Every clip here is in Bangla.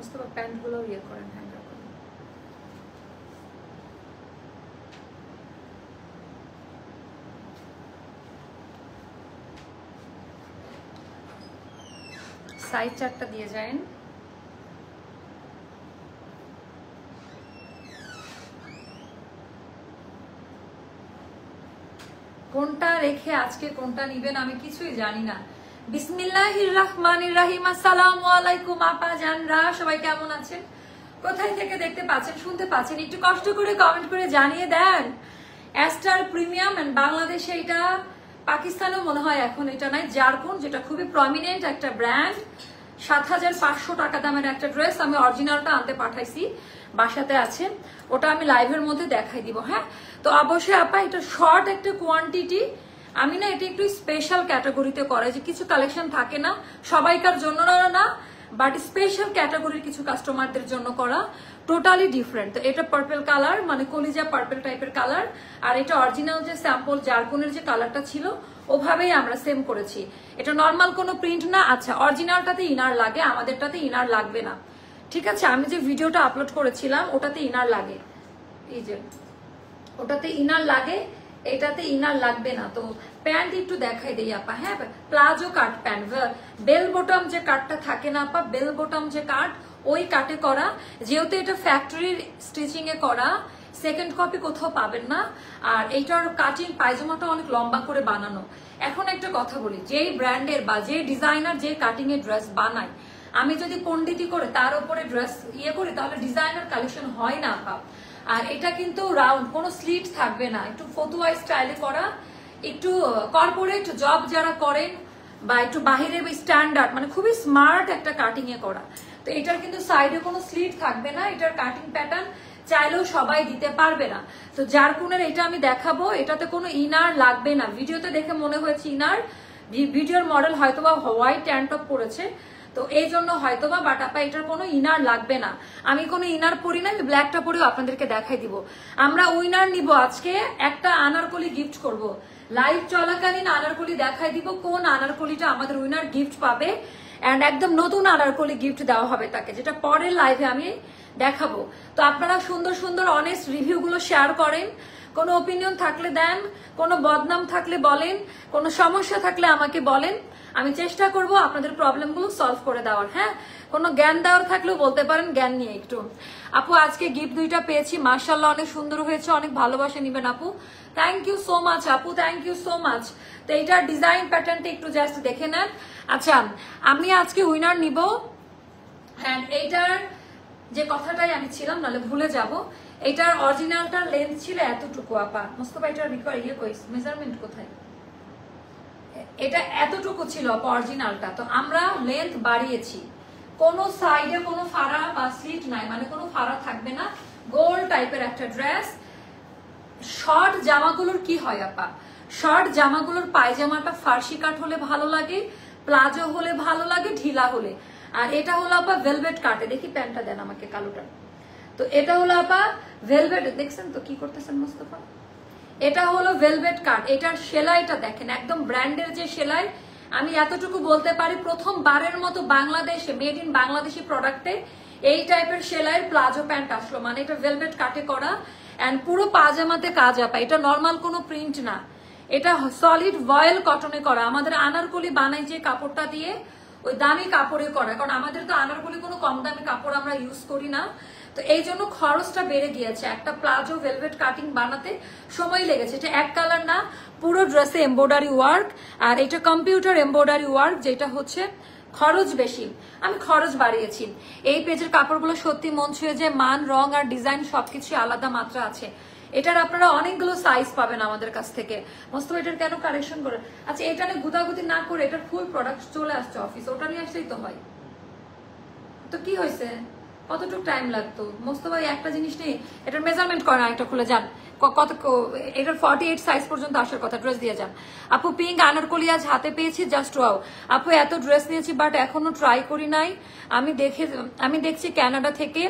মোস্তফা প্যান্টগুলো ইয়ে করেন, হ্যাঙ্গার করেন। সাইড চারটা দিয়ে যান। কোনটা রেখে আজকে কোনটা নিবেন আমি কিছুই জানি না। বিসমিল্লাহির রহমানির রহিম। আসসালামু আলাইকুম আপা জানরা, সবাই কেমন আছেন? কোথায় থেকে দেখতে পাচ্ছেন, শুনতে পাচ্ছেন? একটু কষ্ট করে কমেন্ট করে জানিয়ে দেন। অ্যাস্টার প্রিমিয়াম এন্ড বাংলাদেশে এটা, পাকিস্তানেও মনে হয় এখন এটা নাই, জারকুন, যেটা খুবই প্রমিনেন্ট একটা ব্র্যান্ড। ৭৫০০ টাকা দামের একটা ড্রেস। আমি অরিজিনালটা আনতে পাঠাইছি, বাসাতে আছে, ওটা আমি লাইভের মধ্যে দেখাই দিব। হ্যাঁ, তো অবশ্যই আপা এটা শর্ট একটা কোয়ান্টিটি। আমি না এটা একটু স্পেশাল ক্যাটাগরিতে করে, যে কিছু কালেকশন থাকে না সবাইকার জন্য না, বাট স্পেশাল ক্যাটাগরির কিছু কাস্টমারদের জন্য করা, টোটালি ডিফারেন্ট। তো এটা পার্পল কালার, মানে কলিজা পার্পল টাইপের কালার, আর এটা অরিজিনাল যে স্যাম্পল জারকুনের যে কালারটা ছিল ওভাবেই আমরা সেম করেছি। এটা নর্মাল কোনো প্রিন্ট না। আচ্ছা, অরিজিনালটাতে ইনার লাগে, আমাদেরটাতে ইনার লাগবে না, ঠিক আছে? আমি যে ভিডিওটা আপলোড করেছিলাম ওটাতে ইনার লাগে, এই যে ওটাতে ইনার লাগে, এটাতে ইনার লাগবে না। তো প্যান্ট একটু দেখাই দেই আপা। হ্যাঁ, palazzo cut pant, bell bottom যে কাটটা থাকে না আপা, বেল বটম যে কাট, ওই কাটে করা। যেহেতু এটা ফ্যাক্টরির স্টিচিং এ করা, সেকেন্ড কপি কোথাও পাবেন না। আর এইটার কাটিং, পায়জামাটা অনেক লম্বা করে বানানো। এখন একটা কথা বলি, যেই ব্র্যান্ডের বা যে ডিজাইনার যে কাটিং এর ড্রেস বানায়, আমি যদি পন্ডিতি করে তার উপরে ড্রেস ইয়ে করি, তাহলে ডিজাইনার কালেকশন হয় না আপা। আর এটা কিন্তু রাউন্ড, কোনো স্লিট থাকবে না, একটু ফতুয়া স্টাইলে করা, একটু কর্পোরেট জব যারা করেন বা একটু বাহিরে স্ট্যান্ডার্ড, মানে খুবই স্মার্ট একটা কাটিং এ করা। তো এটার কিন্তু সাইডে কোনো স্লিট থাকবে না, এটার কাটিং প্যাটার্ন চাইলেও সবাই দিতে পারবে না। তো জারকুনের এটা আমি দেখাবো, এটাতে কোনো ইনার লাগবে না। ভিডিওতে দেখে মনে হয়েছে ইনার, ভিডিওর মডেল হয়তোবা হোয়াইট ট্যান টপ পরেছে, তো এই জন্য হয়তোবা, বাট আপা এটার কোনো ইনার লাগবে না। আমি কোনো ইনার পরি না, আমি ব্ল্যাকটা পরেও আপনাদেরকে দেখাই দিব। আমরা উইনার নিব আজকে, একটা আনারকলি গিফট করব। লাইভ চলাকালীন আনারকলি দেখাই দিব, কোন আনারকলিটা আমাদের উইনার গিফট পাবে, এন্ড একদম নতুন আনারকলি গিফট দেওয়া হবে তাকে, যেটা পরের লাইভে আমি দেখাবো। তো আপনারা সুন্দর সুন্দর অনেস্ট রিভিউ গুলো শেয়ার করেন, কোনো ওপিনিয়ন থাকলে দেন, কোনো বদনাম থাকলে বলেন, কোনো সমস্যা থাকলে আমাকে বলেন, আমি চেষ্টা করব আপনাদের প্রবলেমগুলো সলভ করে দেওয়ার। হ্যাঁ, কোনো জ্ঞান দেওয়ার থাকলেও বলতে পারেন, জ্ঞান নিয়ে একটু। আপু আজকে গিফট দুইটা পেয়েছি, মাশাআল্লাহ অনেক সুন্দর হয়েছে, অনেক ভালোবাসা নিবেন আপু। থ্যাংক ইউ সো মাচ আপু, থ্যাংক ইউ সো মাচ। তো এইটার ডিজাইন প্যাটার্নটা একটু জাস্ট দেখে নেন। আচ্ছা, আমি আজকে উইনার নিব, এন্ড এইটার যে কথাটাই আমি ছিলাম, নাহলে ভুলে যাব। এইটার অরিজিনালটার লেন্থ ছিল এতটুকু আপা। মোস্তফা এটার মেজারমেন্ট কোথায়? এটা এতটুকু ছিল অরিজিনালটা, তো আমরা লেন্থ বাড়িয়েছি। কোনো সাইডে কোনো ফাড়া বা স্লিট নাই, মানে কোনো ফাড়া থাকবে না। গোল টাইপের একটা ড্রেস। শর্ট জামাগুলোর কি হয় আপা, শর্ট জামাগুলোর পায়জামাটা ফার্সি কাট হলে ভালো লাগে, প্লাজো হলে ভালো লাগে, ঢিলা হলে। আর এটা হলো আপা ভেলভেট কাটে, দেখি প্যান্টটা দেন আমাকে কালোটা। তো এটা হলো আপা ভেলভেট, দেখছেন তো কি করতেছেন মোস্তফা? এটা হলো ভেলভেট কাট। এটার সেলাইটা দেখেন, একদম ব্র্যান্ডের যে সেলাই। আমি এতটুকু বলতে পারি, প্রথমবারের মতো বাংলাদেশে, মেড ইন বাংলাদেশি প্রোডাক্টে এই টাইপের সেলাইয়ের প্লাজো প্যান্ট আসলো, মানে এটা ভেলভেট কাটে করা, এন্ড পুরো পাজামাতে কাজ আপা। এটা নর্মাল কোনো প্রিন্ট না, এটা সলিড ভয়েল কটনে করা। আমাদের আনারকলি বানাই যে কাপড়টা দিয়ে, ওই দামি কাপড়ে করা, কারণ আমাদের তো আনারকলি কোনো কম দামি কাপড় আমরা ইউজ করি না। তো এই জন্য খরচটা বেড়ে গিয়েছে। একটা প্লাজো ভেলভেট কাটিং বানাতে সময় লেগেছে। এটা এক কালার না, পুরো ড্রেসে এমব্রয়ডারি ওয়ার্ক, আর এটা কম্পিউটার এমব্রয়ডারি ওয়ার্ক, যেটা হচ্ছে খরচ বেশি, আমি খরচ বাড়িয়েছি। এই পেজের কাপড়গুলো সত্যি মন ছুঁয়ে যায়, মান, রং আর ডিজাইন সবকিছু আলাদা মাত্রা আছে। এটার আপনারা অনেকগুলো সাইজ পাবেন আমাদের কাছ থেকে। মোস্তফা এটার কেন কারেকশন করে? আচ্ছা, এটা নিয়ে গুতাগুতি না করে এটার ফুল প্রোডাক্ট চলে আসছে অফিস, ওটা নিয়ে আসলেই তো হয়। তো কি হয়েছে, কতটুকু টাইম লাগতো? মোস্তফা একটা জিনিস নেই, এটার মেজারমেন্ট করেন, একটা খুলে যান, কত এটার 48 সাইজ পর্যন্ত আসার কথা। ড্রেস দিয়ে যান আপু। পিঙ্ক আনারকলি আজ হাতে পেয়েছি, জাস্ট ওয়াও আপু। এত ড্রেস নিয়েছি বাট এখনো ট্রাই করি নাই। আমি দেখছি কানাডা থেকে।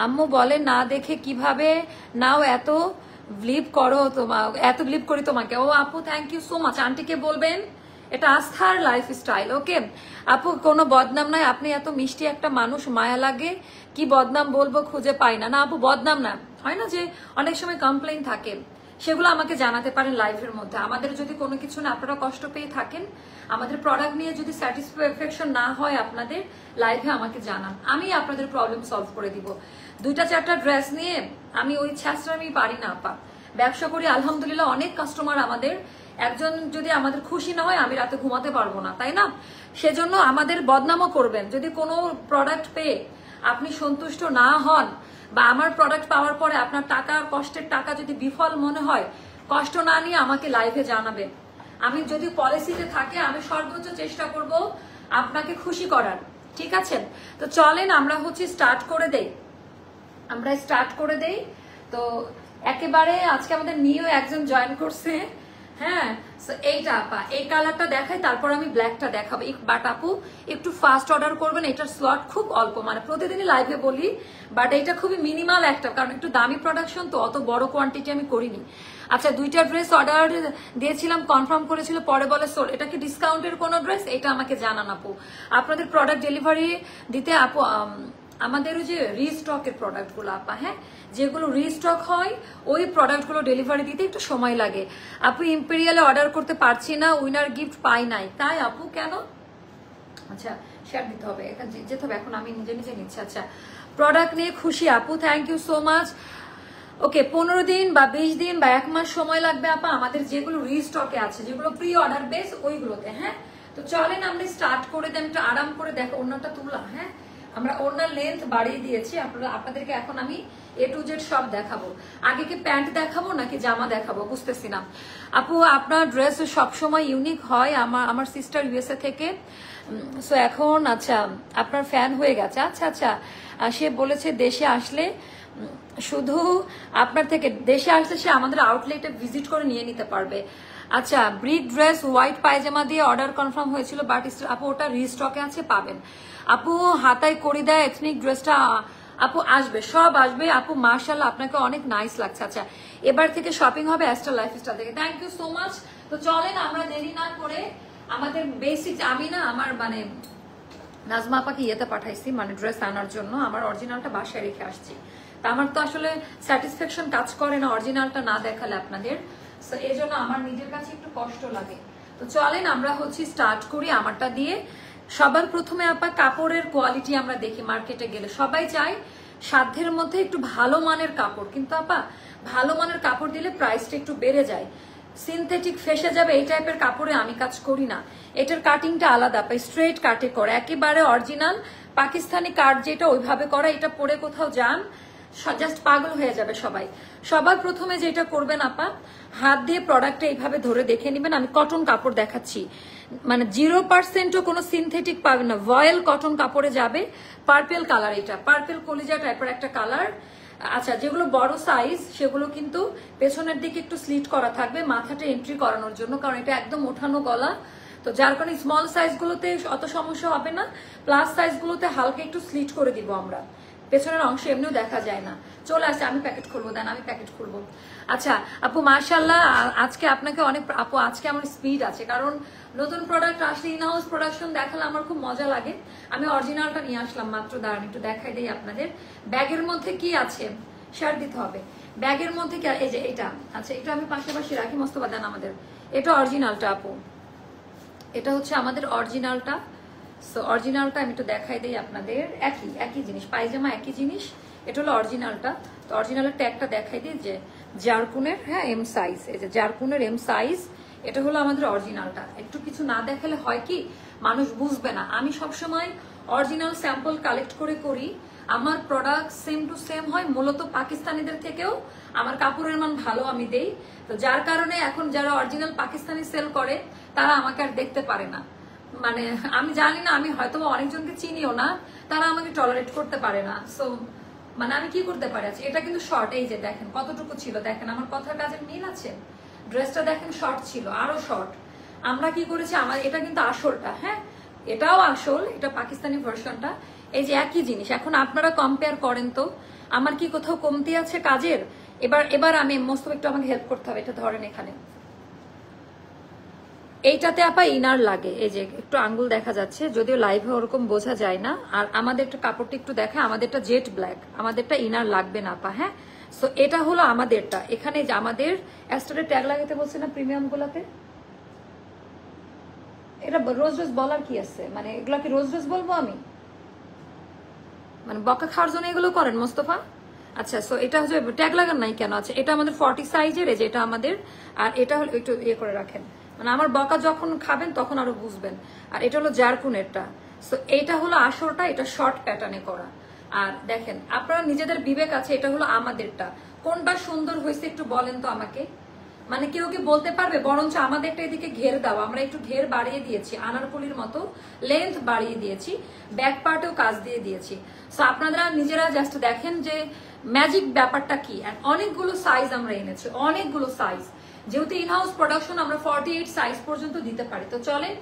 আম্মু বলে না দেখে কিভাবে নাও, এত বিলিভ করি তোমাকে। ও আপু থ্যাংক ইউ সো মাচ। আন্টিকে বলবেন এটা আস্থার লাইফস্টাইল। ওকে আপু, কোনো বদনাম নাই, আপনি এত মিষ্টি একটা মানুষ, মায়া লাগে, কি বদনাম বলবো খুঁজে পাই না। না আপু বদনাম না, হয় না যে অনেক সময় কমপ্লেইন থাকে, সেগুলো আমাকে জানাতে পারেন লাইভের মধ্যে। আমাদের যদি কোনো কিছু না আপনারা কষ্ট পেয়ে থাকেন, আমাদের প্রোডাক্ট নিয়ে যদি স্যাটিসফ্যাকশন না হয় আপনাদের, লাইভে আমাকে জানান, আমি আপনাদের প্রবলেম সলভ করে দিব। 2-4টা ড্রেস নিয়ে আমি ওই ছ্যাঁচড়ামি পারি না আপা। ব্যবসা করি আলহামদুলিল্লাহ, অনেক কাস্টমার আমাদের, একজন যদি আমাদের খুশি না হয় আমি রাতে ঘুমাতে পারবো না, তাই না? সেজন্য আমাদের বদনামও করবেন যদি কোনো প্রোডাক্ট পেয়ে আপনি সন্তুষ্ট না হন, বা আমার প্রোডাক্ট পাওয়ার পরে আপনার টাকা, কষ্টের টাকা যদি বিফল মনে হয়, কষ্ট না নিয়ে আমাকে লাইভে জানাবেন। আমি যদি পলিসিতে থাকে আমি সর্বোচ্চ চেষ্টা করব আপনাকে খুশি করার, ঠিক আছে? তো চলেন আমরা স্টার্ট করে দেই। তো একেবারে আজকে আমাদের নিউ একজন জয়েন করছে, হ্যাঁ। এইটা আপা, এই কালারটা দেখাই, তারপর আমি ব্ল্যাকটা দেখাবো। বাট আপু একটু ফাস্ট অর্ডার করবেন, এটার স্লট খুব অল্প, মানে প্রতিদিনই লাইভে বলি, বাট এটা খুবই মিনিমাল একটা, কারণ একটু দামি প্রোডাকশন তো, অত বড় কোয়ান্টিটি আমি করিনি। আচ্ছা 2টা ড্রেস অর্ডার দিয়েছিলাম, কনফার্ম করেছিল, পরে বলে সোল। এটা কি ডিসকাউন্টের কোনো ড্রেস? এটা আমাকে জানান আপু। আপনাদের প্রোডাক্ট ডেলিভারি দিতে আপু আমাদের ওই যে রিস্টকের প্রোডাক্টগুলো আপা, হ্যাঁ, যেগুলো রিস্টক হয় ওই প্রোডাক্টগুলো ডেলিভারি দিতে একটু সময় লাগে। আপু ইম্পেরিয়ালে অর্ডার করতে পারছি না, উইনার গিফট পাই নাই। তাই আপু, কেন? আচ্ছা শেয়ার দিতে হবে, এখানে যেতে হবে, এখন আমি নিজে নিচ্ছি। আচ্ছা প্রোডাক্ট নিয়ে খুশি আপু, থ্যাংক ইউ সো মাচ। ওকে 15 দিন বা 20 দিন বা 1 মাস সময় লাগবে আপা আমাদের যেগুলো রিস্টকে আছে, যেগুলো প্রি অর্ডার বেস ওইগুলোতে, হ্যাঁ। তো চলেন আমরা স্টার্ট করে দেন, একটু আরাম করে দেখো। ওড়নাটা তুললাম, হ্যাঁ, আমরা ওড়নার লেন্থ বাড়িয়ে দিয়েছি। আপনাদেরকে এখন আমি A to Z সব দেখাবো। আগে কি প্যান্ট দেখাবো নাকি জামা দেখাবো বুঝতেছি না। আপু আপনার ড্রেস সবসময় ইউনিক হয়, আমার সিস্টার ইউএসএ থেকে, সো এখন আচ্ছা আপনার ফ্যান হয়ে গেছে। আচ্ছা আচ্ছা, সে বলেছে দেশে আসলে শুধু আপনার থেকে, দেশে আসলে সে আমাদের আউটলেটে ভিজিট করে নিয়ে নিতে পারবে। আচ্ছা ব্রিক ড্রেস হোয়াইট পায়জামা দিয়ে অর্ডার কনফার্ম হয়েছিল, বাট আপু ওটা রিস্টকে আছে, পাবেন। আপু হাতায় করি দেয় এথনিক ড্রেসটা আপু আসবে, সব আসবে আপু। মার্শাল্লাহ আপনাকে অনেক নাইস লাগছে। আচ্ছা এবার থেকে শপিং হবে অ্যাস্ট্রা লাইফস্টাইল থেকে, থ্যাংক ইউ সো মাচ। তো চলেন আমরা দেরি না করে আমাদের বেসিক, আমি না আমার মানে নাজমা আপাকে ইয়েতে পাঠাইছি, মানে ড্রেস আনার জন্য, আমার অরিজিনালটা বাসায় রেখে আসছি। তা আমার তো আসলে স্যাটিসফ্যাকশন কাজ করে না অরিজিনালটা না দেখালে আপনাদের, সো এই জন্য আমার নিজের কাছে একটু কষ্ট লাগে। তো চলেন আমরা স্টার্ট করি আমারটা দিয়ে। সবার প্রথমে আপা কাপড়ের কোয়ালিটি আমরা দেখি, মার্কেটে গেলে সবাই চায় সাধ্যের মধ্যে একটু ভালো মানের কাপড়, কিন্তু আপা ভালো মানের কাপড় দিলে প্রাইসটা একটু বেড়ে যায়, সিনথেটিক ফেসে যাবে, এই টাইপের কাপড়ে আমি কাজ করি না। এটার কাটিংটা আলাদা, পাই স্ট্রেট কাটে করে, একেবারে অরিজিনাল পাকিস্তানি কাট যেটা ওইভাবে করা। এটা পরে কোথাও যান জাস্ট পাগল হয়ে যাবে সবাই। সবার প্রথমে যেটা করবেন আপা, হাত দিয়ে প্রোডাক্টটা এইভাবে ধরে দেখে নেবেন। আমি কটন কাপড় দেখাচ্ছি, মানে 0%ও কোনো সিনথেটিক পাবেন না, ভয়েল কটন কাপড়ে যাবে। পার্পেল কালার, এটা পার্পেল কলিজা টাইপের একটা কালার। আচ্ছা যেগুলো বড় সাইজ সেগুলো কিন্তু পেছনের দিকে একটু স্লিট করা থাকবে, মাথাটা এন্ট্রি করানোর জন্য, কারণ এটা একদম ওঠানো গলা, তো যার কারণে স্মল সাইজগুলোতে অত সমস্যা হবে না। প্লাস সাইজগুলোতে হালকা একটু স্লিট করে দিব আমরা, পেছনের অংশ এমনিও দেখা যায় না। চলে আসছে, আমি প্যাকেট খুলবো, দেন আমি প্যাকেট খুলবো। আচ্ছা আপু মাশাআল্লাহ, আজকে আপনাকে অনেক আপু, আজকে আমার স্পিড আছে, কারণ নতুন প্রোডাক্ট আসলে ইন হাউস প্রোডাকশন দেখালে আমার খুব মজা লাগে। আমি অরিজিনালটা নিয়ে আসলাম মাত্র, দাঁড়ান একটু দেখাই দিই আপনাদের। ব্যাগের মধ্যে কি আছে শেয়ার দিতে হবে। ব্যাগের মধ্যে কি, এই যে এটা, আচ্ছা এটা আমি পাশাপাশি রাখি, মোস্তফা দেন আমাদের। এটা অরিজিনালটা আপু, এটা আমাদের অরিজিনালটা। সো অরিজিনালটা আমি একটু দেখাই দিই আপনাদের, একই জিনিস, পায়জামা একই জিনিস। এটা হলো অরিজিনালটা। তো অরিজিনালের ট্যাগটা দেখাই দিই, যে জারকুনের, হ্যাঁ এম সাইজ, এই যে জারকুনের এম সাইজ, এটা হলো আমাদের অরিজিনালটা। একটু কিছু না দেখালে হয় কি মানুষ বুঝবে না। আমি সবসময় অরিজিনাল স্যাম্পল কালেক্ট করে করি, আমার প্রোডাক্ট সেম টু সেম হয়, মূলত পাকিস্তানিদের থেকেও আমার কাপড়ের মান ভালো আমি দেই। তো যার কারণে এখন যারা অরিজিনাল পাকিস্তানি সেল করে তারা আমাকে আর দেখতে পারে না, মানে আমি জানি না, আমি হয়তো অনেকজনকে চিনিও না, তারা আমাকে টলারেট করতে পারে না। সো মানে আমি কি করতে পারি। আচ্ছা এটা কিন্তু শর্ট, এই যে দেখেন কতটুকু ছিল, দেখেন আমার কথার কাজের মিল আছে। ড্রেসটা দেখেন শর্ট ছিল, আরো শর্ট। আমরা কি করেছি, আমার এটা কিন্তু আসলটা, হ্যাঁ এটাও আসল, এটা পাকিস্তানি ভার্সনটা। এই যে একই জিনিস, এখন আপনারা কম্পেয়ার করেন তো আমার কি কোথাও কমতি আছে কাজের। এবার আমি মোস্তফা একটু আমাকে হেল্প করতে হবে, এটা ধরেন এখানে এইটাতে আপা ইনার লাগে, এই যে একটু আঙ্গুল দেখা যাচ্ছে, যদিও লাইভে ওরকম বোঝা যায় না। আর আমাদের একটু কাপড়টা একটু দেখে, আমাদেরটা জেট ব্ল্যাক, আমাদেরটা ইনার লাগবে না আপা। হ্যাঁ, সো এটা হলো আমাদেরটা। এখানে যে আমাদের অ্যাস্টারের ট্যাগ লাগাতে বলছে না প্রিমিয়াম গুলাতে, এটা রোজ রোজ বলার কি আছে? মানে এগুলা কি রোজ রোজ বলবো আমি? মানে বকা খাওয়ার জন্য এগুলো করেন মোস্তফা? আচ্ছা, সো এটা হচ্ছে ট্যাগ লাগান নাই কেন? আচ্ছা, এটা আমাদের 40 সাইজের, এই যে এটা আমাদের। আর এটা হলো একটু ইয়ে করে রাখেন, মানে আমার বকা যখন খাবেন তখন আরো বুঝবেন। আর এটা হলো জারকুনেরটা। সো এইটা হলো আসরটা, এটা শর্ট প্যাটার্নে করা। আর দেখেন, আপনারা নিজেদের বিবেক আছে, এটা হলো আমাদেরটা। কোনটা সুন্দর হয়েছে একটু বলেন তো আমাকে। মানে কেউ কি বলতে পারবে? বরঞ্চ আমাদেরটা এদিকে ঘের দাও, আমরা একটু ঘের বাড়িয়ে দিয়েছি, আনারকলির মতো লেন্থ বাড়িয়ে দিয়েছি, ব্যাক পার্টেও কাজ দিয়ে দিয়েছি। সো আপনারা নিজেরা জাস্ট দেখেন যে ম্যাজিক ব্যাপারটা কি। আর অনেকগুলো সাইজ আমরা এনেছি, অনেকগুলো সাইজ, যেহেতু ইনহাউস প্রোডাকশন আমরা 48 সাইজ পর্যন্ত দিতে পারি। তো চলেন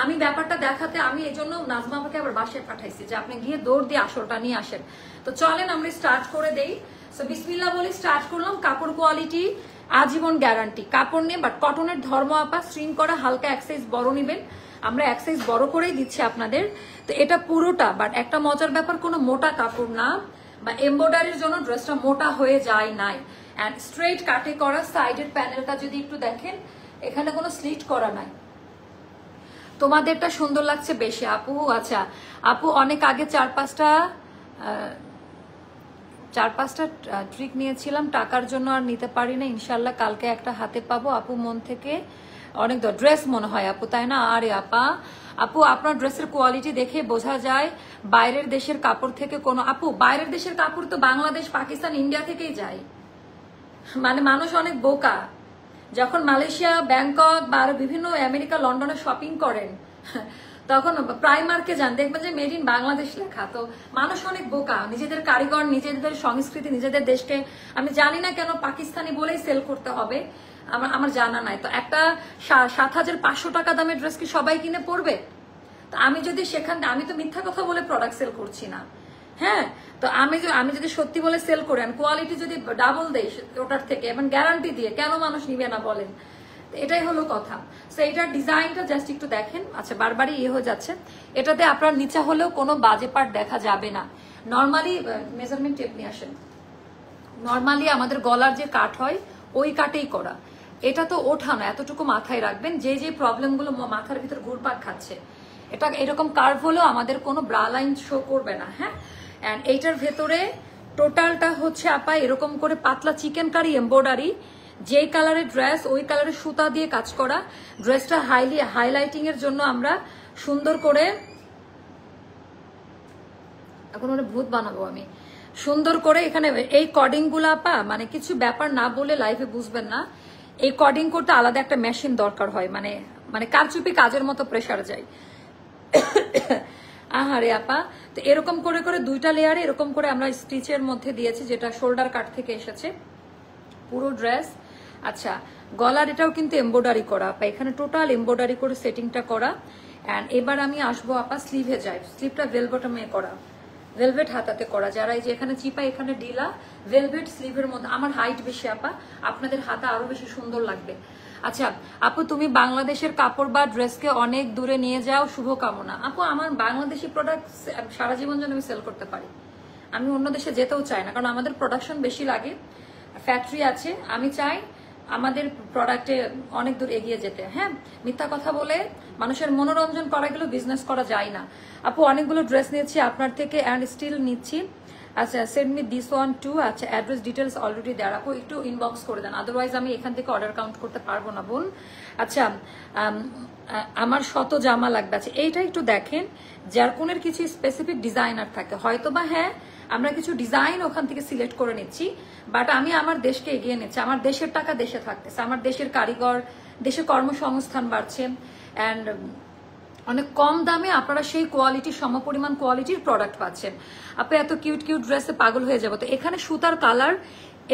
আমি ব্যাপারটা দেখাতে, আমি এই জন্য নাজমা আমাকে আবার বাসায় পাঠাইছি যে আপনি গিয়ে দৌড় দিয়ে আসরটা নিয়ে আসেন। তো চলেন আমরা স্টার্ট করে দেই। সো বিসমিল্লাহ বলে স্টার্ট করলাম। কাপড় কোয়ালিটি আজীবন গ্যারান্টি, কাপড় নিয়ে বাট কটনের ধর্ম আপা, স্ট্রিং করা, হালকা এক সাইজ বড় নিবেন, আমরা এক সাইজ বড় করেই দিচ্ছি আপনাদের। তো এটা পুরোটা, বাট একটা মজার ব্যাপার, কোনো মোটা কাপড় না, বা এমব্রয়ডারির জন্য ড্রেসটা মোটা হয়ে যায় নাই। অ্যান্ড স্ট্রেট কাটে করা, সাইডের প্যানেলটা যদি একটু দেখেন, এখানে কোনো স্লিট করা নাই। তোমাদেরটা সুন্দর লাগছে বেশি আপু। আচ্ছা আপু, অনেক আগে 4-5টা ট্রিক নিয়েছিলাম টাকার জন্য, আর নিতে পারি না। ইনশাল্লাহ কালকে একটা হাতে পাবো আপু, মন থেকে অনেক ড্রেস মনে হয় আপু, তাই না? আরে আপা, আপু আপনার ড্রেসের কোয়ালিটি দেখে বোঝা যায় বাইরের দেশের কাপড় থেকে কোনো। আপু বাইরের দেশের কাপড় তো বাংলাদেশ, পাকিস্তান, ইন্ডিয়া থেকেই যায়। মানে মানুষ অনেক বোকা। যখন মালয়েশিয়া, ব্যাংকক বা আরো বিভিন্ন আমেরিকা, লন্ডনে শপিং করেন, তখন প্রাইমার্কে যান, দেখবেন যে মেড ইন বাংলাদেশ লেখা। তো মানুষ অনেক বোকা, নিজেদের কারিগর, নিজেদের সংস্কৃতি, নিজেদের দেশকে আমি জানি না কেন পাকিস্তানি বলেই সেল করতে হবে, আমার জানা নাই। তো একটা 7,500 টাকা দামের ড্রেস কি সবাই কিনে পরবে? তো আমি যদি সেখানে, আমি তো মিথ্যা কথা বলে প্রোডাক্ট সেল করছি না। হ্যাঁ, তো আমি যদি সত্যি বলে সেল করি, কোয়ালিটি যদি ডাবল দেই ওটার থেকে এবং গ্যারান্টি দিয়ে, কেন মানুষ নিবে না বলেন? এটাই হলো কথা। সো এটার ডিজাইনটা জাস্ট একটু দেখেন। আচ্ছা, বারবারই ইয়ে হয়ে যাচ্ছে। এটাতে আপনার নিচে হলেও কোনো বাজে পার্ট দেখা যাবে না। নর্মালি মেজারমেন্ট টেপ নিয়ে আসেন। নর্মালি আমাদের গলার যে কাট হয় ওই কাটেই করা। এটা তো ওঠানো, এতটুকু মাথায় রাখবেন। যে যে প্রবলেমগুলো মাথার ভিতর ঘুরপাক খাচ্ছে, এটা এরকম কার্ভ হলেও আমাদের কোনো ব্রা লাইন শো করবে না। হ্যাঁ, এন্ড এইটার ভেতরে টোটালটা হচ্ছে আপা এরকম করে পাতলা চিকেন কারি এমব্রয়ডারি, যেই কালারের ড্রেস ওই কালারের সুতা দিয়ে কাজ করা। ড্রেসটা হাইলাইটিং এর জন্য আমরা সুন্দর করে, এখন ওরা ভূত বানাবো আমি, সুন্দর করে এখানে এই কর্ডিং গুলা আপা, মানে কিছু ব্যাপার না বলে লাইফে বুঝবেন না। এই কর্ডিং করতে আলাদা একটা মেশিন দরকার হয়, মানে কারচুপি কাজের মতো প্রেসার যায়। আহারে আপা, তো এরকম করে করে 2টা লেয়ারে এরকম করে আমরা স্টিচের মধ্যে দিয়েছি, যেটা শোল্ডার কাট থেকে এসেছে পুরো ড্রেস। আচ্ছা, গলার এটাও কিন্তু এমব্রয়ডারি করা আপা, এখানে টোটাল এমব্রয়ডারি করে সেটিংটা করা। এন্ড এবার আমি আসবো আপা স্লিভে যাই। স্লিভটা ভেলভেটমে করা, ভেলভেট হাতাতে করা। যারা এই যে এখানে চিপা, এখানে ডিলা, ভেলভেট স্লিভের মধ্যে। আমার হাইট বেশি আপা, আপনাদের হাতা আরো বেশি সুন্দর লাগবে। আচ্ছা আপু, তুমি বাংলাদেশের কাপড় বা ড্রেসকে অনেক দূরে নিয়ে যাও, শুভকামনা। আপু আমার বাংলাদেশি প্রোডাক্ট সারা জীবন যেন আমি সেল করতে পারি, আমি অন্য দেশে যেতেও চাই না, কারণ আমাদের প্রোডাকশন বেশি লাগে, ফ্যাক্টরি আছে। আমি চাই আমাদের প্রোডাক্টে অনেক দূর এগিয়ে যেতে। হ্যাঁ, মিথ্যা কথা বলে মানুষের মনোরঞ্জন করা গেলেও বিজনেস করা যায় না। আপু অনেকগুলো ড্রেস নিয়েছি আপনার থেকে অ্যান্ড স্টিল নিচ্ছি। আচ্ছা, send me this one too. আচ্ছা, অ্যাড্রেস ডিটেলস অলরেডি দেওয়ার, আপু একটু ইনবক্স করে দেন, আদারওয়াইজ আমি এখান থেকে অর্ডার কাউন্ট করতে পারবো না বোন। আচ্ছা, আমার শত জামা লাগবে। আচ্ছা, এইটা একটু দেখেন, জারকুনের কিছু স্পেসিফিক ডিজাইনার থাকে হয়তো বা, হ্যাঁ আমরা কিছু ডিজাইন ওখান থেকে সিলেক্ট করে নিচ্ছি, বাট আমি আমার দেশকে এগিয়ে নিচ্ছি। আমার দেশের টাকা দেশে থাকতেছে, আমার দেশের কারিগর, দেশে কর্মসংস্থান বাড়ছে, অ্যান্ড অনেক কম দামে আপনারা সেই কোয়ালিটির, সমপরিমাণ কোয়ালিটির প্রোডাক্ট পাচ্ছেন। আপনি এত কিউট কিউট ড্রেসে পাগল হয়ে যাবো। তো এখানে সুতার কালার,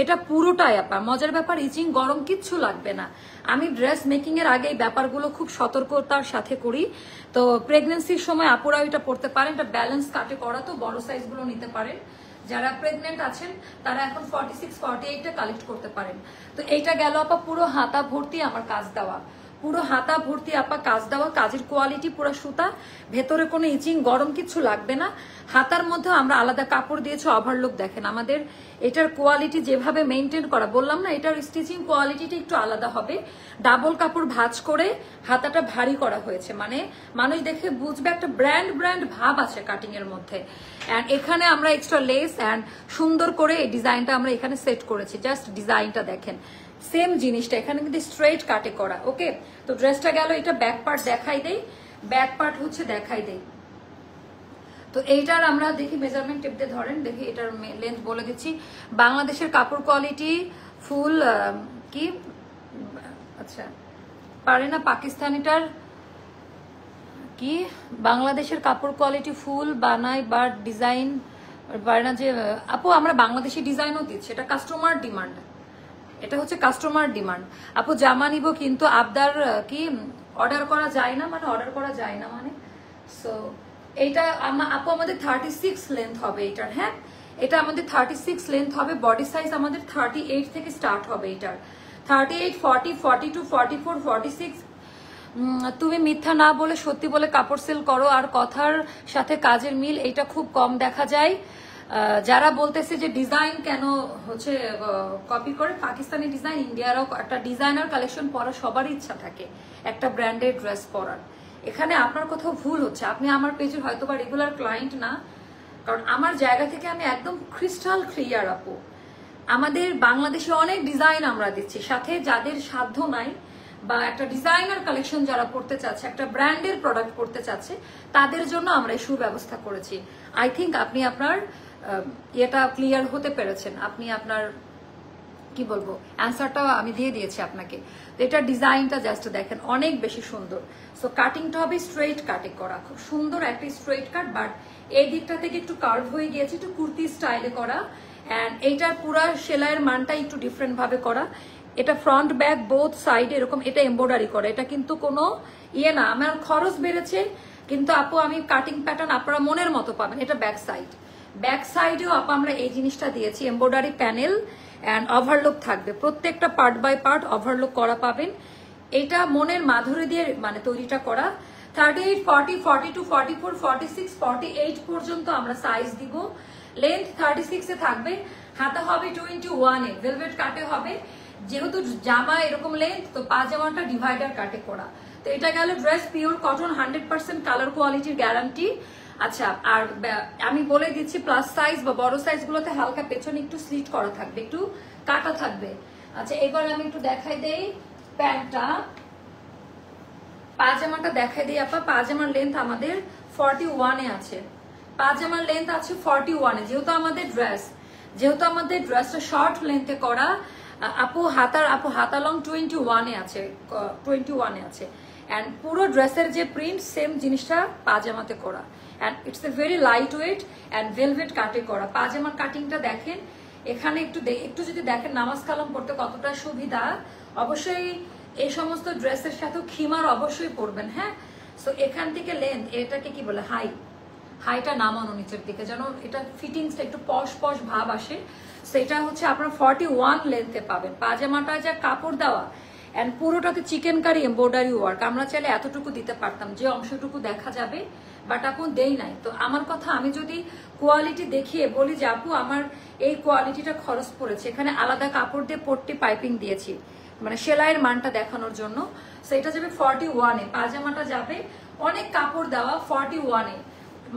এটা পুরোটাই আপা মজার ব্যাপার, ইচিং গরম কিচ্ছু লাগবে না। আমি ড্রেস মেকিং এর আগে এই ব্যাপারগুলো খুব সতর্কতার সাথে করি। তো প্রেগনেন্সির সময় আপুরা এটা পড়তে পারেন, এটা ব্যালেন্স কাটে করা, তো বড় সাইজ গুলো নিতে পারেন। যারা প্রেগনেন্ট আছেন তারা এখন 46, 48টা কালেক্ট করতে পারেন। তো এইটা গেল আপা পুরো হাতা ভর্তি আমার কাজ দেওয়া, পুরো হাতা ভর্তি আপা কাজ দেওয়া, কাজের কোয়ালিটি পুরো সুতা, ভেতরে কোনো ইচিং গরম কিছু লাগবে না। হাতার মধ্যে আমরা আলাদা কাপড় দিয়েছি ওভারলুক। দেখেন আমাদের এটার কোয়ালিটি যেভাবে মেনটেন করা, বললাম না এটার স্টিচিং কোয়ালিটিটা একটু আলাদা হবে। ডাবল কাপড় ভাঁজ করে হাতাটা ভারী করা হয়েছে, মানে মানুষ দেখে বুঝবে একটা ব্র্যান্ড ভাব আছে কাটিং এর মধ্যে। অ্যান্ড এখানে আমরা এক্সট্রা লেস অ্যান্ড সুন্দর করে এই ডিজাইনটা আমরা এখানে সেট করেছি। জাস্ট ডিজাইনটা দেখেন, সেম জিনিসটা এখানে কিন্তু স্ট্রেট কাটে করা। ওকে, তো ড্রেসটা গেল। এটা ব্যাক পার্ট দেখাই দেই, ব্যাক পার্ট হচ্ছে দেখাই দেই। তো এইটার আমরা দেখি মেজারমেন্ট টেপ দিয়ে ধরেন, দেখি এটার লেন্থ বলে দিচ্ছি। বাংলাদেশের কাপড় কোয়ালিটি ফুল কি আচ্ছা পারে না, পাকিস্তানিটার কি বাংলাদেশের কাপড় কোয়ালিটি ফুল বানায় বা ডিজাইন পারে না। যে আপু আমরা বাংলাদেশি ডিজাইনও দিচ্ছি, এটা কাস্টমার ডিমান্ড, এটা হচ্ছে কাস্টমার ডিমান্ড। আপু জামা নিব কিন্তু আবদার কি অর্ডার করা যায় না, মানে অর্ডার করা যায় না মানে। সো এইটা আপু আমাদের 36 লেন্থ হবে এটার। হ্যাঁ, এটা আমাদের 36 লেন্থ হবে। বডি সাইজ আমাদের 38 থেকে স্টার্ট হবে এটার। 38, 40, 42, 44, 46। তুমি মিথ্যা না বলে সত্যি বলে কাপড় সেল করো আর কথার সাথে কাজের মিল, এটা খুব কম দেখা যায়। যারা বলতেছে যে ডিজাইন কেন হচ্ছে কপি করে, পাকিস্তানি ডিজাইন ইন্ডিয়ারও একটা ডিজাইনার কালেকশন পরা সবারই ইচ্ছা থাকে একটা ব্র্যান্ডেড ড্রেস পরার। এখানে আপনার কোথাও ভুল হচ্ছে, আপনি আমার পেজের হয়তো বা রেগুলার ক্লায়েন্ট না, কারণ আমার জায়গা থেকে আমি একদম ক্রিস্টাল ক্লিয়ার আপু। আমাদের বাংলাদেশে অনেক ডিজাইন আমরা দিচ্ছি, সাথে যাদের সাধ্য নাই বা একটা ডিজাইনার কালেকশন যারা পড়তে চাচ্ছে, একটা ব্র্যান্ডের প্রোডাক্ট পড়তে চাচ্ছে, তাদের জন্য আমরা এই সুব্যবস্থা করেছি। আই থিঙ্ক আপনি আপনার এটা ক্লিয়ার হতে পেরেছেন, আপনি আপনার কি বলবো অ্যান্সারটাও আমি দিয়ে দিয়েছি আপনাকে। তো এটা ডিজাইনটা জাস্ট দেখেন অনেক বেশি সুন্দর। সো কাটিংটা হবে স্ট্রেট কাটে করা, খুব সুন্দর একটা স্ট্রেট কাট, বাট এই দিকটা থেকে একটু কার্ভ হয়ে গিয়েছে, একটু কুর্তি স্টাইলে করা। অ্যান্ড এইটার পুরা সেলাইয়ের মানটা একটু ডিফারেন্ট ভাবে করা। এটা ফ্রন্ট ব্যাক বোথ সাইডে এরকম এটা এমব্রয়ডারি করা, এটা কিন্তু কোনো ইয়ে না। আমার খরচ বেড়েছে কিন্তু আপু আমি কাটিং প্যাটার্ন আপনারা মনের মতো পাবেন। এটা ব্যাক সাইড, ব্যাক সাইডেও আপু আমরা এই জিনিসটা দিয়েছি, এমব্রয়ডারি প্যানেল অ্যান্ড ওভারলুক থাকবে, প্রত্যেকটা পার্ট বাই পার্ট ওভারলুক করা পাবেন। এটা মনের মাধুরী দিয়ে মানে তৈরিটা করা। 38, 40, 42, 44, 46, 48 পর্যন্ত আমরা সাইজ দিব। লেন্থ 36 এ থাকবে, হাতা হবে 21 এ, ভেলভেট কাটে হবে। যেহেতু জামা এরকম লেন্থ, তো পাজামাটা ডিভাইডার কাটে করা। তো এটা গেল ড্রেস, পিওর কটন, 100% কালার কোয়ালিটির গ্যারান্টি। আচ্ছা, আর আমি বলে দিচ্ছি প্লাস সাইজ বা বড় সাইজ গুলোতে হালকা পেছনে একটু স্লিট করা থাকবে, একটু কাটা থাকবে। আচ্ছা, এবার আমি একটু দেখাই দেই প্যান্টটা, পাজামাটা দেখাই দিই আপা। পাজামার লেন্থ আমাদের 41 এ আছে, পাজামার লেন্থ আছে 41 এ। যেহেতু আমাদের ড্রেসটা শর্ট লেন্থে করা, আপু হাতা লং 21 এ আছে, 21 এ আছে। অ্যান্ড পুরো ড্রেসের যে প্রিন্ট সেম জিনিসটা পাজামাতে করা। And it's a very light weight and velvet কাটে করা। পাজামার কাটিংটা দেখেন, এখানে একটু যদি দেখেন নামাজ কালাম পড়তে কতটা সুবিধা। অবশ্যই এই সমস্ত ড্রেসের সাথেও খিমার অবশ্যই পরবেন। হ্যাঁ, সো এখান থেকে লেন্থ, এটাকে কি বলে হাইটা নামানো নিচের দিকে, যেন এটা ফিটিংসটা একটু পশ ভাব আসে। সেটা হচ্ছে আপনার 41 লেন্থে পাবেন। পাজামাটা যা কাপড় দেওয়া অ্যান্ড পুরোটাতে চিকেন কারি এমব্রয়ডারি ওয়ার্ক। আমরা চাইলে এতটুকু দিতে পারতাম, যে অংশটুকু দেখা যাবে, বাট আপু দেই নাই। তো আমার কথা, আমি যদি কোয়ালিটি দেখিয়ে বলি যে আপু আমার এই কোয়ালিটিটা খরচ পড়েছে, এখানে আলাদা কাপড় দিয়ে পট্টি পাইপিং দিয়েছি, মানে সেলাইয়ের মানটা দেখানোর জন্য। সেটা যাবে 41 এ, পাজামাটা যাবে অনেক কাপড় দেওয়া 41 এ।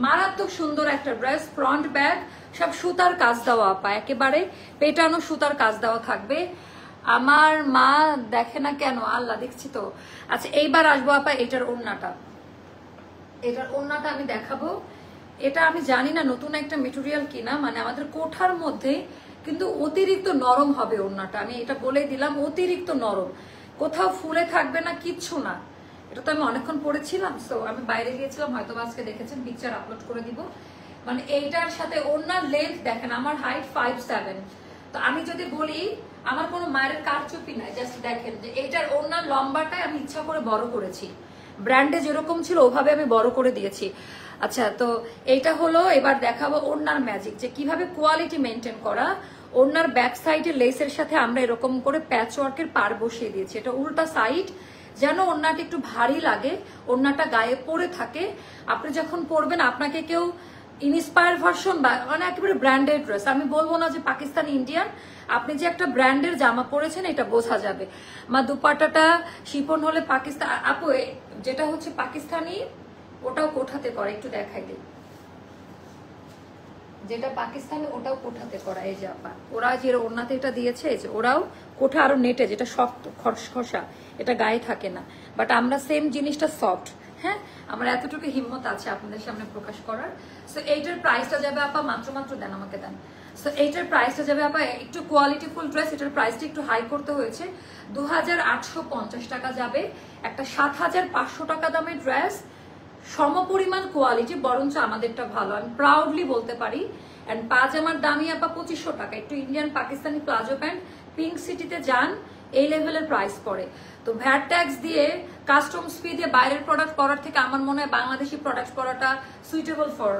মারাত্মক সুন্দর একটা ড্রেস, ফ্রন্ট ব্যাক সব সুতার কাজ দেওয়া আপা, একেবারে পেটানো সুতার কাজ দেওয়া থাকবে। আমার মা দেখে না কেন, আল্লাহ দেখছি তো। আচ্ছা, এইবার আসবো আপা এটার ওড়নাটা আমি দেখাবো। এটা আমি জানি না নতুন একটা মেটেরিয়াল কিনা, মানে আমাদের কোঠার মধ্যে কিন্তু অতিরিক্ত নরম হবে ওড়নাটা, আমি এটা বলে দিলাম, অতিরিক্ত নরম, কোথাও ফুলে থাকবে না, কিচ্ছু না। এটা তো আমি অনেকক্ষণ পড়েছিলাম, সো আমি বাইরে গিয়েছিলাম, হয়তো আজকে দেখেছেন, পিকচার আপলোড করে দিব। মানে এইটার সাথে ওড়নার লেন্থ দেখেন, আমার হাইট 5'7", তো আমি যদি বলি আমার কোনো মায়ের কারচুপি নাই, জাস্ট দেখেন যে এইটার ওড়নার লম্বাটাই আমি ইচ্ছা করে বড় করেছি, ব্র্যান্ডে যেরকম ছিল ওভাবে আমি বড় করে দিয়েছি। আচ্ছা, তো এইটা হলো, এবার দেখাবো ওড়নার ম্যাজিক, যে কিভাবে কোয়ালিটি মেনটেন করা। ওড়নার ব্যাক সাইডে লেসের সাথে আমরা এরকম করে প্যাচ ওয়ার্কের পার বসিয়ে দিয়েছি, এটা উল্টা সাইড, যেন ওড়নাটা একটু ভারী লাগে, ওড়নাটা গায়ে পরে থাকে। আপনি যখন পরবেন আপনাকে কেউ ইন্সপায়ার ভার্সন বা মানে একেবারে ব্র্যান্ডেড ড্রেস, আমি বলবো না যে পাকিস্তানি ইন্ডিয়ান, আপনি যে একটা ব্র্যান্ডের জামা পরেছেন এটা বোঝা যাবে। মা দুপাট্টাটা শিফন হলে পাকিস্তান আপু যেটা হচ্ছে পাকিস্তানি ওটাও কোঠাতে করে, একটু দেখাই দিই। যেটা পাকিস্তানি ওটাও কোঠাতে করা, এই যে আপা ওরা যে ওড়নাতে এটা দিয়েছে এই যে ওরাও কোঠা আরো নেটে, যেটা শক্ত খসখসা, এটা গায়ে থাকে না, বাট আমরা সেম জিনিসটা সফট। হ্যাঁ, আমার এতটুকু হিম্মত আছে আপনাদের সামনে প্রকাশ করার। সো এইটার প্রাইসটা যাবে আপা মাত্র দেন আমাকে দেন। সো এইটার প্রাইসটা যাবে আপা, একটু কোয়ালিটিফুল ড্রেস, এটার প্রাইসটা একটু হাই করতে হয়েছে, 2850 টাকা যাবে। একটা 7500 টাকা দামের ড্রেস, সমপরিমাণ কোয়ালিটি, বরঞ্চ আমাদেরটা ভালো, আমি প্রাউডলি বলতে পারি। এন্ড পাজামার দামই আপা 2500 টাকা। একটু Indian Pakistani palazzo pant pink সিটিতে যান, এই লেভেলের প্রাইস পড়ে। তো ভ্যাট ট্যাক্স দিয়ে কাস্টমস ফি দিয়ে বাইরের প্রোডাক্ট পরার থেকে আমার মনে হয় Bangladeshi product paratha suitable for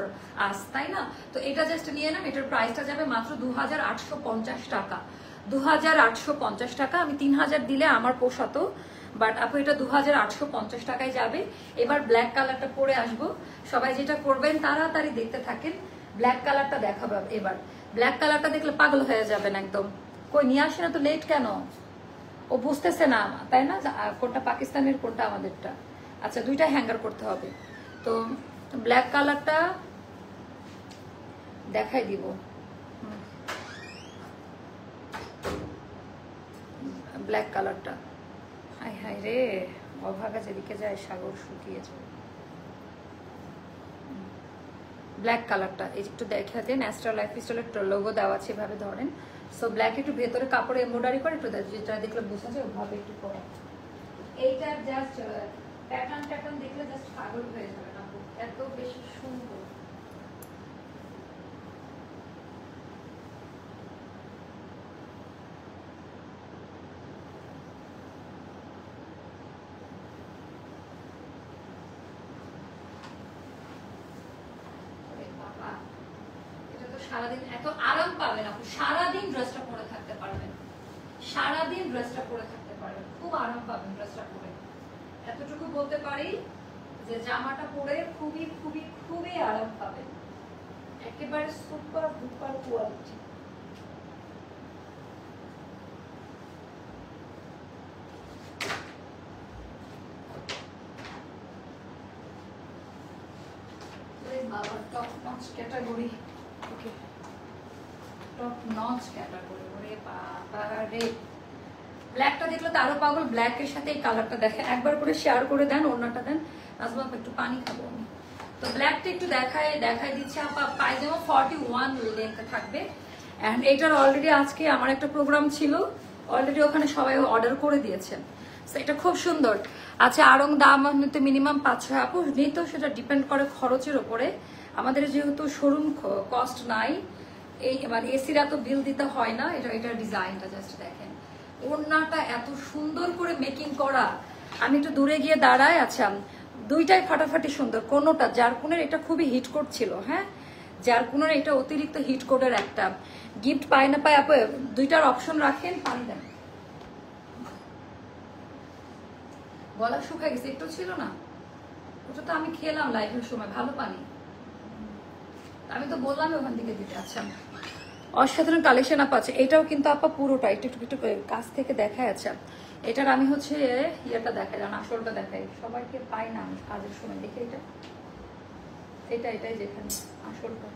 us, তাই না? তো এটা জাস্ট নিয়ে নেন, এটার প্রাইসটা যাবে মাত্র 2850 টাকা। 2850 টাকা, আমি 3000 দিলে আমার পোষাতো, বাট আপু এটা 2850 টাকায় যাবে। এবার ব্ল্যাক কালারটা পরে আসবো, সবাই যেটা করবেন তাড়াতাড়ি দেখতে থাকেন। ব্ল্যাক কালারটা দেখাবো এবার। ব্ল্যাক কালারটা দেখলে পাগল হয়ে যাবেন একদম। কই নিয়ে আসে না তো, লেট কেন? ও বুঝতেছে না তাই না, কোনটা পাকিস্তানের কোনটা আমাদেরটা। আচ্ছা, দুইটা হ্যাঙ্গার করতে হবে। তো ব্ল্যাক কালারটা দেখাই দিব। ব্ল্যাক কালারটা, হাই হাই রে, অভাগা যেদিকে যায় সাগর শুকিয়ে যায়। ব্ল্যাক কালারটা এই একটু দেখা দেন, ন্যাচারাল লাইফস্টাইলের লোগো দেওয়া আছে, এভাবে ধরেন। সো ব্ল্যাক একটু ভেতরে কাপড়ে এমব্রয়ডারি করে একটু যেটা দেখলে বোঝা যায় ওভাবে একটু করা। এইটার জাস্ট প্যাটার্ন দেখলে জাস্ট পাগল হয়ে যাবে না, এত বেশি সুন্দর। সারাদিন এত আরাম পাবেন আপনি, সারাদিন ড্রেসটা পরে থাকতে পারবেন, সারাদিন ড্রেসটা পরে থাকতে পারবেন, খুব আরাম পাবেন ড্রেসটা পরে। এতটুকু বলতে পারি যে জামাটা পরে খুবই খুবই খুবই আরাম পাবেন, একেবারে সুপার ডুপার কোয়ালিটি। বাবা টপ নচ ক্যাটাগরি, ওকে টপ নচ ক্যাটাগরি, ওরে বাবা রে। ব্ল্যাকটা দেখলে তো আরো পাগল, ব্ল্যাকের সাথে এই কালারটা দেখে একবার করে শেয়ার করে দেন, ওড়নাটা দেন। নাজমা একটু পানি খাবো আমি। তো ব্ল্যাকটা একটু দেখাই দিচ্ছি আপা। পায়জামা 41 লেন্থ থাকবে। এন্ড এটার অলরেডি আজকে আমার একটা প্রোগ্রাম ছিল, অলরেডি ওখানে সবাই অর্ডার করে দিয়েছেন। এটা খুব সুন্দর। আচ্ছা, আরং দাম নিতে মিনিমাম 500 আপু নিত, সেটা ডিপেন্ড করে খরচের উপরে। আমাদের যেহেতু শোরুম কস্ট নাই, এই মানে এসির এত বিল দিতে হয় না। এটার ডিজাইনটা জাস্ট দেখেন, ওড়নাটা এত সুন্দর করে মেকিং করা। আমি একটু দূরে গিয়ে দাঁড়াই। আচ্ছা, দুইটাই ফাটাফাটি সুন্দর। কোনোটা জারকুনের এটা খুবই হিট কোড ছিল, হ্যাঁ জারকুনের এটা অতিরিক্ত হিট কোডের একটা গিফট পায় না পায় আপু, দুইটার অপশন রাখেন। পানি দেন, গলা শুকায় গেছে, একটু ছিল না, ওটা তো আমি খেলাম লাইভের সময়, ভালো পানি। আমি তো বললাম ওখান থেকে দিতে। আচ্ছা, অসাধারণ কালেকশন আপা আছে। এটাও কিন্তু আপা পুরোটা একটু একটু কাছ থেকে দেখায়। আচ্ছা, এটার আমি হচ্ছে ইয়েটা দেখাই, জান আসলটা দেখাই, সবাইকে পাই না আমি কাজের সময় দেখি। এটাই যেখানে আসলটা,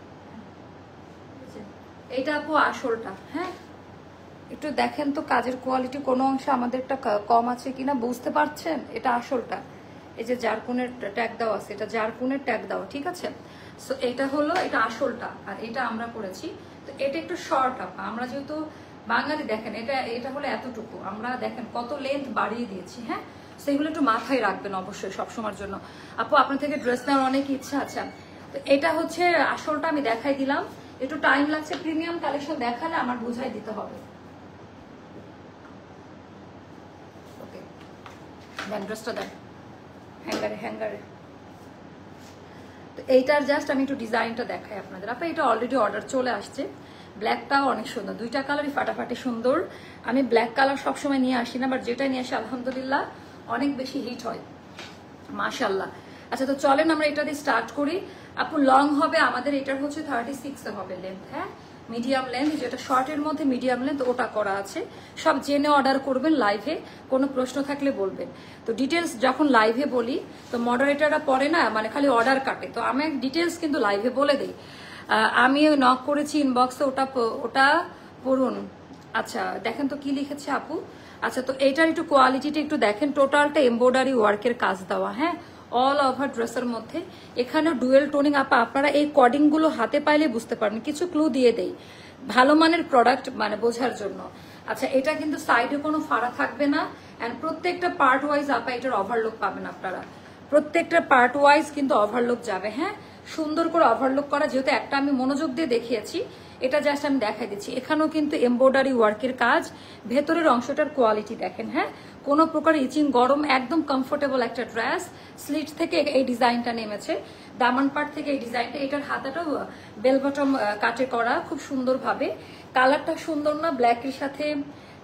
এইটা আপু আসলটা। হ্যাঁ, একটু দেখেন তো কাজের কোয়ালিটি কোনো অংশে আমাদেরটা কম আছে কিনা, বুঝতে পারছেন? এটা আসলটা, এই যে জারকুনের ট্যাগ দেওয়া আছে, এটা জারকুনের ট্যাগ দেওয়া, ঠিক আছে? সো এটা হলো এটা আসলটা, আর এটা আমরা করেছি। তো এটা একটু শর্ট আপা, আমরা যেহেতু বাঙালি, দেখেন এটা হলো এতটুকু, আমরা দেখেন কত লেন্থ বাড়িয়ে দিয়েছি। হ্যাঁ, সেগুলো একটু মাথায় রাখবেন অবশ্যই সবসময়ের জন্য। আপু আপনার থেকে ড্রেস নেওয়ার অনেক ইচ্ছা আছে। তো এটা হচ্ছে আসলটা, আমি দেখাই দিলাম, একটু টাইম লাগছে, প্রিমিয়াম কালেকশন দেখালে আমার বুঝাই দিতে হবে। ওকে দেন, ড্রেসটা দেন হ্যাঙ্গারে। তো এইটার জাস্ট আমি একটু ডিজাইনটা দেখাই আপনাদের। আপা এটা অলরেডি অর্ডার চলে আসছে। ব্ল্যাকটাও অনেক সুন্দর, দুইটা কালারই ফাটাফাটি সুন্দর। আমি ব্ল্যাক কালার সবসময় নিয়ে আসি না, বাট যেটা নিয়ে আসি আলহামদুলিল্লাহ অনেক বেশি হিট হয় মাশাআল্লাহ। আচ্ছা তো চলেন আমরা এটা দিয়ে স্টার্ট করি। আপু লং হবে আমাদের, এটার হচ্ছে 36 হবে লেন্থ, হ্যাঁ মিডিয়াম লেন্থ, যেটা শর্টের মধ্যে মিডিয়াম লেন্থ ওটা করা আছে। সব জেনে অর্ডার করবেন লাইভে, কোনো প্রশ্ন থাকলে বলবেন। তো ডিটেলস যখন লাইভে বলি তো মডারেটাররা পরে না মানে খালি অর্ডার কাটে, তো আমি ডিটেলস কিন্তু লাইভে বলে দিই। আমি নক করেছি ইনবক্সে, ওটা পড়ুন। আচ্ছা দেখেন তো কি লিখেছে আপু। আচ্ছা তো এইটার একটু কোয়ালিটিটা একটু দেখেন, টোটালটা এমব্রয়ডারি ওয়ার্কের কাজ দেওয়া, হ্যাঁ অল ওভার ড্রেসের মধ্যে। এখানে ডুয়েল টোনিং আপা, আপনারা এই কর্ডিং গুলো হাতে পাইলে বুঝতে পারবেন, কিছু ক্লু দিয়ে দেই ভালো মানের প্রোডাক্ট মানে বোঝার জন্য। আচ্ছা এটা কিন্তু সাইডে কোনো ফাড়া থাকবে না, এন্ড প্রত্যেকটা পার্ট ওয়াইজ আপা এটার ওভারলুক পাবেন আপনারা, প্রত্যেকটা পার্ট ওয়াইজ কিন্তু ওভারলুক যাবে, হ্যাঁ সুন্দর করে ওভারলুক করা। যেহেতু একটা আমি মনোযোগ দিয়ে দেখিয়েছি, এটা জাস্ট আমি দেখাই দিচ্ছি। এখানেও কিন্তু এমব্রয়ডারি ওয়ার্কের কাজ, ভেতরের অংশটার কোয়ালিটি দেখেন, হ্যাঁ কোনো প্রকার ইচিং গরম, একদম কমফোর্টেবল একটা ড্রেস। স্লিট থেকে এই ডিজাইনটা নেমেছে, দামান পার্ট থেকে এই ডিজাইনটা, এটার হাতাটাও বেল বটম কাটে করা খুব সুন্দরভাবে। কালারটা সুন্দর না, ব্ল্যাকের সাথে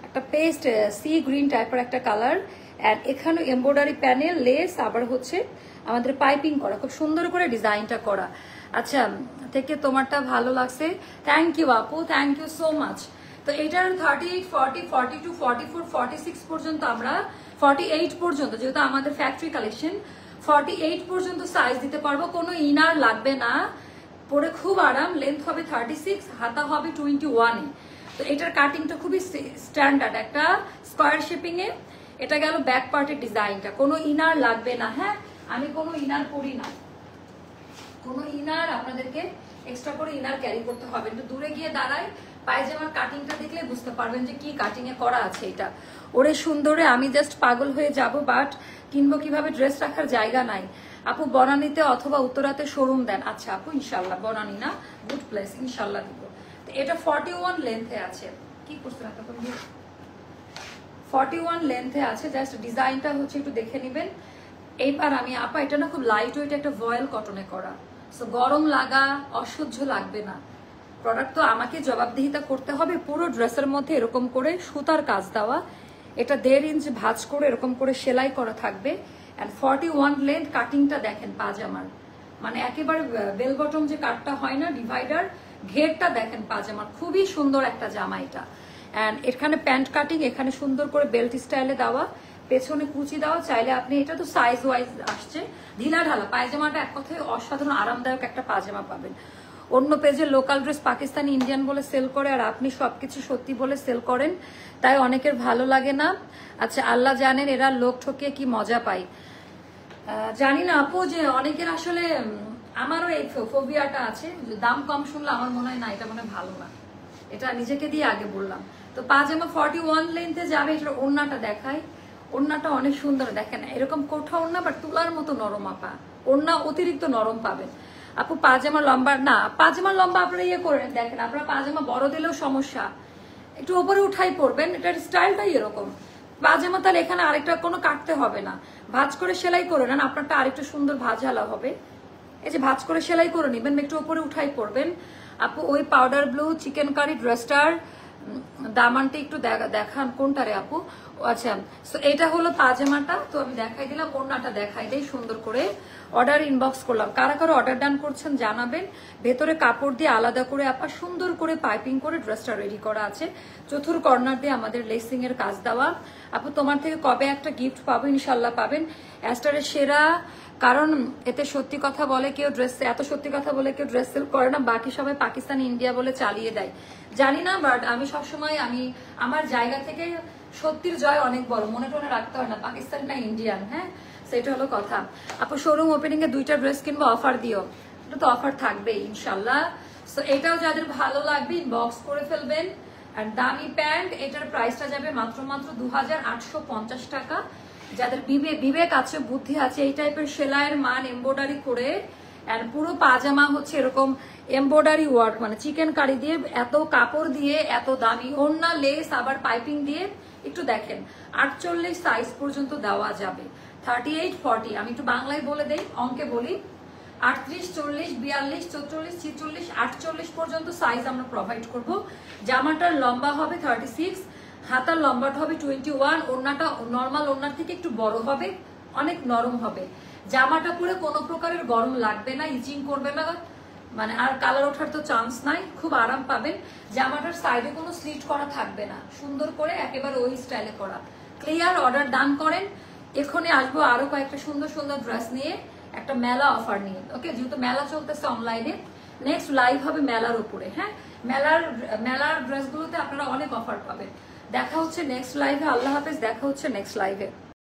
একটা পেস্ট সি গ্রিন টাইপের একটা কালার। অ্যান্ড এখানে এমব্রয়ডারি প্যানেল, লেস, আবার হচ্ছে আমাদের পাইপিং করা, খুব সুন্দর করে ডিজাইনটা করা। আচ্ছা থেকে তোমারটা ভালো লাগছে, থ্যাংক ইউ আপু, থ্যাংক ইউ সো মাচ। তো এটার 38, 40, 42, 44, 46 পর্যন্ত আমরা 48 পর্যন্ত, যেহেতু আমাদের ফ্যাক্টরি কালেকশন 48 পর্যন্ত সাইজ দিতে পারবো, কোনো ইনার লাগবে না, পরে খুব আরাম। লেন্থ হবে 36, হাতা হবে 21 এ। তো এটার কাটিংটা খুবই স্ট্যান্ডার্ড, একটা স্কোয়ার শেপিং এ। এটা গেল ব্যাক পার্টের ডিজাইনটা, কোনো ইনার লাগবে না, হ্যাঁ আমি কোনো ইনার করি না, কোনো ইনার আপনাদেরকে এক্সট্রা করে ইনার ক্যারি করতে হবে। একটু দূরে গিয়ে দাঁড়ায়, পায়জামার কাটিংটা দেখলে বুঝতে পারবেন যে কি কাটিং এ করা আছে। এটা ওরে সুন্দরে আমি জাস্ট পাগল হয়ে যাব, বাট কিনবো কিভাবে, ড্রেস রাখার জায়গা নাই। আপু বনানীতে অথবা উত্তরাতে শোরুম দেন? আচ্ছা আপু ইনশাল্লাহ, বনানী না গুড প্লেস, ইনশাল্লাহ দিব। তো এটা 41 লেন্থে আছে, কি করছেন এতক্ষণ, 41 লেন্থে আছে। জাস্ট ডিজাইনটা হচ্ছে একটু দেখে নিবেন। এইবার আমি আপা এটা না খুব লাইট ওয়েট একটা ভয়েল কটনে করা, সো গরম লাগা অসহ্য লাগবে না। প্রোডাক্ট তো আমাকে জবাবদিহিতা করতে হবে। পুরো ড্রেসের মধ্যে এরকম করে সুতার কাজ দেওয়া, এটা 1.5 ইঞ্চ ভাঁজ করে এরকম করে সেলাই করা থাকবে। অ্যান্ড 41 লেন্থ, কাটিংটা দেখেন পাজামার, মানে একেবারে বেল বটম যে কাটটা হয় না ডিভাইডার, ঘেরটা দেখেন পাজামার, খুবই সুন্দর একটা জামা এটা। অ্যান্ড এখানে প্যান্ট কাটিং, এখানে সুন্দর করে বেল্ট স্টাইলে দেওয়া, পেছনে কুচি দেওয়া। চাইলে আপনি, এটা তো সাইজ ওয়াইজ আসছে, ঢিলা ঢালা পায়জামাটা এক কথায় অসাধারণ আরামদায়ক একটা পায়জামা পাবেন। অন্য পেজে লোকাল ড্রেস পাকিস্তানি ইন্ডিয়ান বলে সেল করে, আর আপনি সবকিছু সত্যি বলে সেল করেন, তাই অনেকের ভালো লাগে না। আচ্ছা আল্লাহ জানেন এরা লোক ঠকিয়ে কি মজা পায়। জানি না আপু, যে অনেকের আসলে, আমারও এই ফোবিয়াটা আছে, দাম কম শুনলে আমার মনে হয় না এটা মনে ভালো না, এটা নিজেকে দিয়ে আগে বললাম। তো পাজামা 41 লেন্থে যাবে। এটার ওড়নাটা দেখাই, ওড়নাটা অনেক সুন্দর, দেখেন এরকম কোঠা ওড়না, বাট তুলার মতো নরম আপা, ওড়না অতিরিক্ত নরম পাবেন। আপু পাজামা লম্বা না, পাজামা লম্বা আপনারা ইয়ে করেন, দেখেন আপনারা পাজামা বড় দিলেও সমস্যা, একটু উপরে উঠাই পড়বেন, এটার স্টাইলটাই এরকম। পাজামা তাহলে এখানে আরেকটা কোনো কাটতে হবে না, ভাঁজ করে সেলাই করে নেন, আপনারটা আরেকটু সুন্দর ভাঁজালা হবে। এই যে ভাঁজ করে সেলাই করে নেবেন, একটু উপরে উঠাই পড়বেন। আপু ওই পাউডার ব্লু চিকেন কারি ড্রেসটার দামানটা একটু দেখান, কোনটা রে আপু? আচ্ছা এটা হলো পাজামাটা, তো আমি দেখাই দিলাম, ওড়নাটা দেখাই দেই সুন্দর করে। অর্ডার ইনবক্স করলাম, কারা কারা অর্ডার ডান করছেন জানাবেন। ভেতরে কাপড় দিয়ে আলাদা করে আপা সুন্দর করে পাইপিং করে ড্রেসটা রেডি করা আছে। চতুর কর্নার দিয়ে আমাদের লেসিং এর কাজ দেওয়া। আপু তোমার থেকে কবে একটা গিফট পাবো? ইনশাল্লাহ পাবেন। অ্যাস্টারের সেরা, কারণ এতে সত্যি কথা বলে কেউ ড্রেস, এত সত্যি কথা বলে কেউ ড্রেস সেল করে না, বাকি সবাই পাকিস্তান ইন্ডিয়া বলে চালিয়ে দেয়, জানি না, বাট আমি সবসময় আমি আমার জায়গা থেকে সত্যির জয় অনেক বড়, মনে টনে রাখতে হয় না পাকিস্তান না ইন্ডিয়ান, হ্যাঁ সেটা হলো কথা। আপু শোরুম ওপেনিং এ 2টা ড্রেস কিনবো, অফার দিও, এটা তো অফার থাকবে ইনশাল্লাহ। সো এটাও যাদের ভালো লাগবে ইনবক্স করে ফেলবেন। আর দামি প্যান্ট, এটার প্রাইসটা যাবে মাত্র 2850 টাকা। যাদের বিবেক আছে, বুদ্ধি আছে, এই টাইপের সেলাইয়ের মান এমব্রয়ডারি করে, আর পুরো পাজামা হচ্ছে এরকম এমব্রয়ডারি ওয়ার্ক, মানে চিকেন কারি দিয়ে, এত কাপড় দিয়ে, এত দামি ওড়না, লেস, আবার পাইপিং দিয়ে, একটু দেখেন 48 সাইজ পর্যন্ত দেওয়া যাবে। 38, 40, আমি একটু বাংলায় বলে দেই, অঙ্কে বলি, 38, 40, 42, 44, 46, 48 পর্যন্ত সাইজ আমরা প্রোভাইড করব। জামাটার লম্বা হবে 36, হাতার লম্বাটা হবে 21, ওড়নাটা নর্মাল ওড়নার থেকে একটু বড় হবে, অনেক নরম হবে। জামাটা পরে কোনো প্রকারের গরম লাগবে না, ইচিং করবে না, মানে আর কালার ওঠার তো চান্স নাই, খুব আরাম পাবেন। জামাটার সাইডে কোনো স্লিট করা থাকবে না, সুন্দর করে একেবারে ওই স্টাইলে করা। ক্লিয়ার? অর্ডার ডান করেন। এখানে আসবো আরো কয়েকটা সুন্দর সুন্দর ড্রেস নিয়ে, একটা মেলা অফার নিয়ে। ওকে, যেহেতু মেলা চলতেছে অনলাইনে, নেক্সট লাইভ হবে মেলার উপরে। হ্যাঁ, মেলার ড্রেসগুলোতে আপনারা অনেক অফার পাবেন। দেখা হচ্ছে নেক্সট লাইভে। আল্লাহ হাফেজ, দেখা হচ্ছে নেক্সট লাইভে।